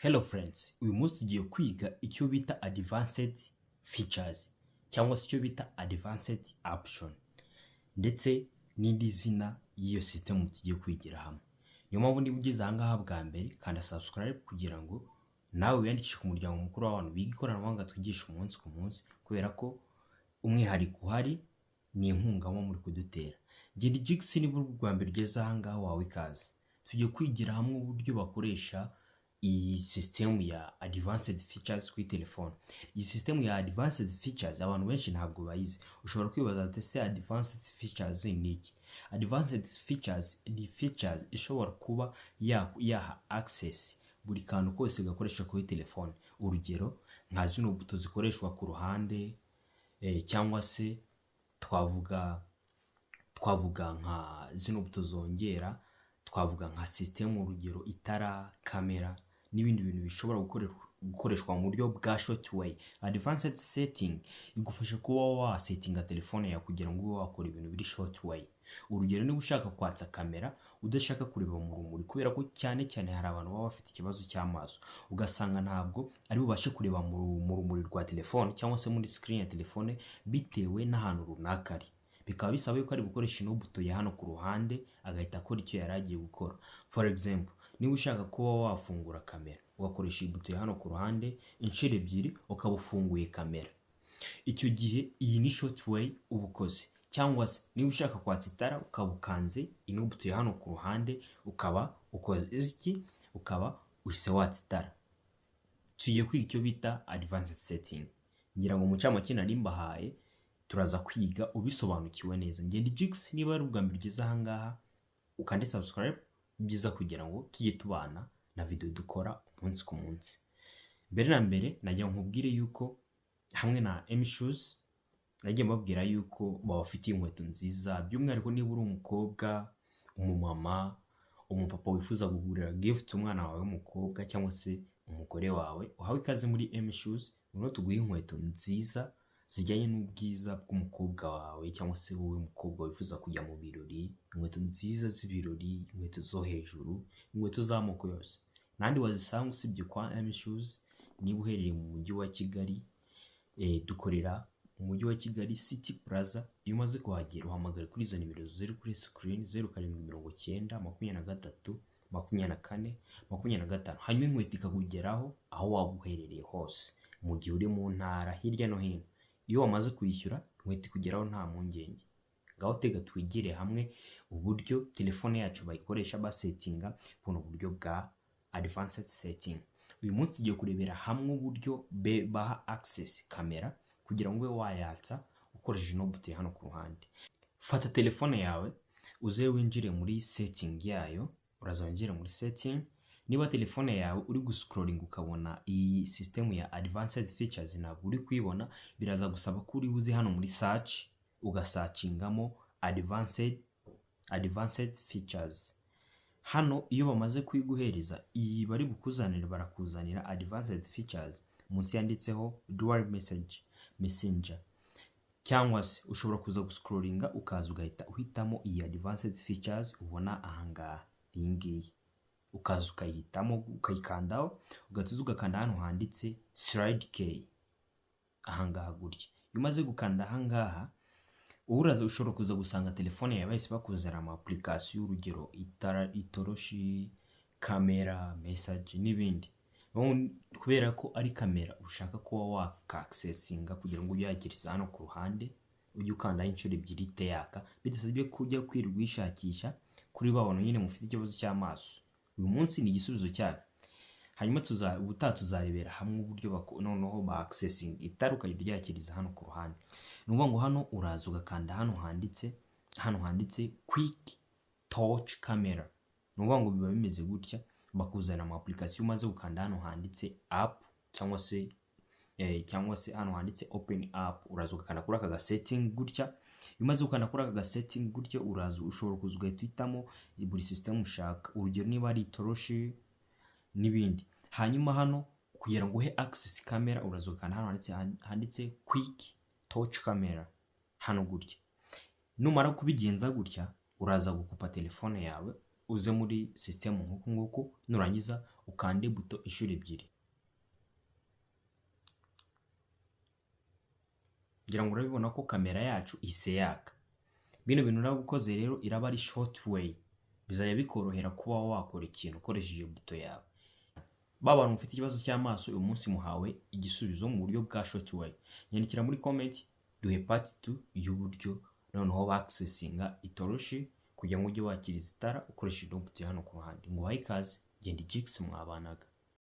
Hello friends, uyu munsi tugiye kwiga icyo bita advanced features cyangwa se icyo bita advanced option ndetse n'indi zina y'iyo system tugiye kwigira hamwe. Niyo mpamvu niba ugeze aha ngaha bwa mbere kanda subscribe kugira ngo nawe wiyandikishe ku muryango mukuru w'abantu biga ikoranabuhanga twigisha umunsi ku munsi, kubera ko umwihariko uhari ni inkunga muba muri kudutera. Ngende Jiggs niba uri bwa mbere ugeze aha ngaha wawe ikaze. Tugiye kwigira hamwe uburyo bakoresha iyi system ya advanced features kuri telefone. Iyi system ya advanced features abantu benshi ntabwo bayizi. Ushobora kwibaza ati se advanced features ni iki? Advanced features ni features ishobora kuba yaha access buri kantu kose gakoresha kuri telefone. Urugero nka zino buto zikoreshwa ku ruhande, cyangwa se twavuga nka zino buto zongera, twavuga nka system urugero itara, kamera n'ibindi bintu bishobora gukoreshwa mu buryo bwa shortway. Advanced setting igufasha kuba wasettinga telefone yawe kugira ngo ube wakora ibintu biri shortway. Urugero niba ushaka kwatsa kamera udashaka kureba mu rumuri, kubera ko cyane cyane hari abantu baba bafite ikibazo cy'amaso ugasanga ntabwo ari bubashe kureba mu rumuri rwa telefone cyangwa se muri screen ya telefone bitewe n'ahantu runaka ari. Bikaba bisaba yuko ari gukoresha ino buto ya hano ku ruhande agahita akora icyo yari agiye gukora. For example, niba ushaka kuba wafungura kamera ugakoresha ibuto ya hano ku ruhande inshuro ebyiri ukaba ufunguye kamera, icyo gihe iyi ni shortway uba ukoze. Cyangwa se niba ushaka kwatsa itara ukaba ukanze ino buto ya hano ku ruhande ukaba ukoze iki, ukaba uhise watsa itara. Tugiye kwiga icyo bita advanced setting. Ngira ngo mu cyamake nari mbahaye turaza kwiga ubisobanukiwe neza. Ngende Jiggs niba ari ubwa mbere ugeze aha ngaha ukande subscribe, byiza kugira ngo tujye tubana na video dukora umunsi ku munsi. Mbere na mbere najya nkubwire yuko hamwe na M-Shoes nagiye mbabwira yuko babafitiye inkweto nziza, by'umwihariko niba uri umukobwa, umumama, umupapa wifuza kugurira gift umwana wawe w'umukobwa cyangwa se umugore wawe, uhawe ikaze muri M-Shoes. Uno tuguhe inkweto nziza zijyanye n'ubwiza bw'umukobwa wawe cyangwa se wowe mukobwa wifuza kujya mu birori. Inkweto nziza z'ibirori, inkweto zo hejuru, inkweto z'amoko yose. Nandi wazisanga usibye kwa M-Shoes niba uherereye mu mujyi wa Kigali. Dukorera mu mujyi wa Kigali City Plaza. Iyo umaze kuhagera uhamagara kuri izo nimero ziri kuri screen 0790 23 24 25, hanyuma inkweto ikakugeraho aho waba uherereye hose mu gihe uri mu ntara hirya no hino. Iyo wamaze kwishyura inkweto ikugeraho nta mpungenge. Ngaho tega twigire hamwe uburyo telefone yacu bayikoresha basettinga buno buryo bwa advanced setting. Uyu munsi tugiye kurebera hamwe uburyo baha access kamera kugira ngo ube wayatsa ukoresheje no buto hano ku ruhande. Fata telefone yawe uze winjire muri setting yayo. Uraza winjire muri setting. Niba telefone yawe uri guscrolling ukabona iyi system ya advanced features ntabwo uri kuyibona, biraza gusaba ko uri buze hano muri search ugasearchingamo advanced features. Hano iyo bamaze kuyiguhereza iyi bari barakuzanira advanced features munsi yanditseho dual messenger, cyangwa se ushobora kuza guscrollinga ukaza ugahita uhitamo iyi advanced features ubona aha ngaha. Iyi ngiyi ukaza ukayihitamo ukayikandaho, ugatuza ugakanda hano handitse slide key aha ngaha gutya. Iyo umaze gukanda aha ngaha uraza ushobora kuza gusanga telefone yawe bahise bakuzanira ama application, urugero itara, itoroshi, kamera, message n'ibindi. Kubera ko ari kamera ushaka kuba waka accessinga kugira ngo uyagirize hano ku ruhande, ujye ukandaho inshuro ebyiri iteyaka bidasabye kujya kwirwishakisha kuri babano nyine mufite ikibazo cy'amaso. Uyu munsi ni igisubizo cyabo. Hanyuma tuzarebera hamwe uburyo noneho ba accessing itara ukayiryakiriza hano ku ruhande. Nuvuga ngo hano uraza ugakanda hano handitse quick touch camera. Nuvuga ngo biba bimeze gutya, bakuzana ama application maze ukanda hano handitse app cyangwa se hano handitse open app. Uraza ugakanda kuri aka setting gutya. Umaze gukanda kuri aka setting gutya uraza ushobora kuza ugahitamo buri system ushaka, urugero niba ari itoroshi n'ibindi. Hanyuma hano kugira ngo uhe access camera uraza ugakanda hano handitse quick touch camera hano gutya. Numara kubigenza gutya uraza gukupa telefone yawe uze muri system nk'uku nguku, nurangiza ukande buto inshuro ebyiri. Ngira ngo urabibona ko kamera yacu ise yaka. Bino bintu urabukoze rero iraba ari short way, bizajya bikorohera kuba wakora ikintu ukoresheje buto yawe. Bantu mufite ikibazo cy'amaso uyu munsi muhawe igisubizo mu buryo bwa short way. Nyandikira muri comment duhe part 2 y'uburyo noneho accessinga itoroshi kugira ngo ujye wakiriza itara ukoresheje buto hano ku ruhande. Ngo ikaze, genda Jix mwabanaga.